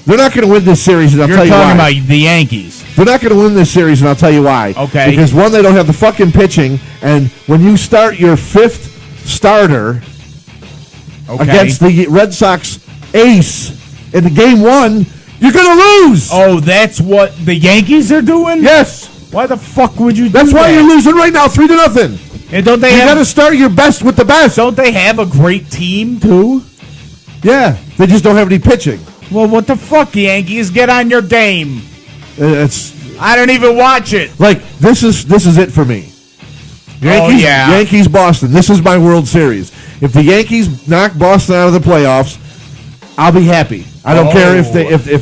They're not going to win this series, and I'll tell you why. You're talking about the Yankees. They're not going to win this series, and I'll tell you why. Okay. Because one, they don't have the fucking pitching, and when you start your fifth starter against the Red Sox ace in the Game 1, you're going to lose. Oh, that's what the Yankees are doing? Yes. Why the fuck would you do That's why that? you're losing right now, 3-0. And don't they You got to start your best with the best. Don't they have a great team, too? Yeah, they just don't have any pitching. Well, what the fuck, Yankees? Get on your game. I don't even watch it. Like, this is it for me. Yankees, Yankees, Boston. This is my World Series. If the Yankees knock Boston out of the playoffs, I'll be happy. I don't care if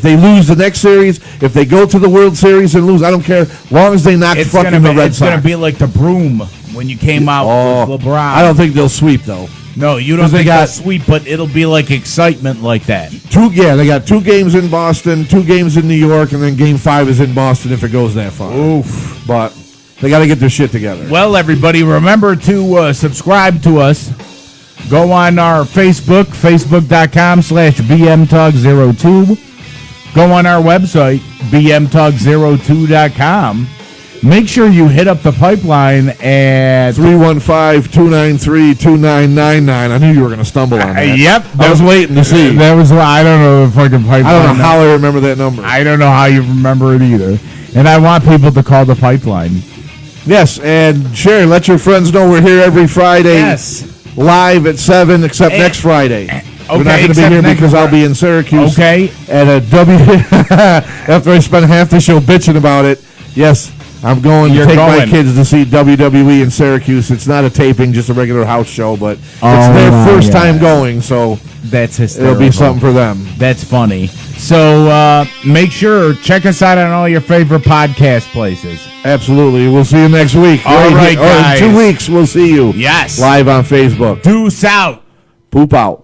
they lose the next series, if they go to the World Series and lose. I don't care, as long as they knock the Red Sox. It's gonna be like the broom when you came out with LeBron. I don't think they'll sweep though. No, you don't think they'll sweep, but it'll be like excitement like that. They got 2 games in Boston, 2 games in New York, and then Game 5 is in Boston if it goes that far. Oof. But they got to get their shit together. Well, everybody, remember to subscribe to us. Go on our Facebook, facebook.com/BMTalk02. Go on our website, BMTalk02.com. Make sure you hit up the pipeline at 315-293-2999. I knew you were going to stumble on that. Yep. I was waiting to see. That was I don't know the fucking pipeline. I don't know how I remember that number. I don't know how you remember it either. And I want people to call the pipeline. Yes, and share. Let your friends know we're here every Friday. Yes. Live at 7, except next Friday. We're not going to be here because I'll be in Syracuse. Okay. At a after I spent half the show bitching about it. Yes, I'm going to take my kids to see WWE in Syracuse. It's not a taping, just a regular house show, but it's their first time going, so that's hysterical. It'll be something for them. That's funny. So make sure, check us out on all your favorite podcast places. Absolutely. We'll see you next week. All right, guys. In 2 weeks, we'll see you. Yes. Live on Facebook. Deuce out. Poop out.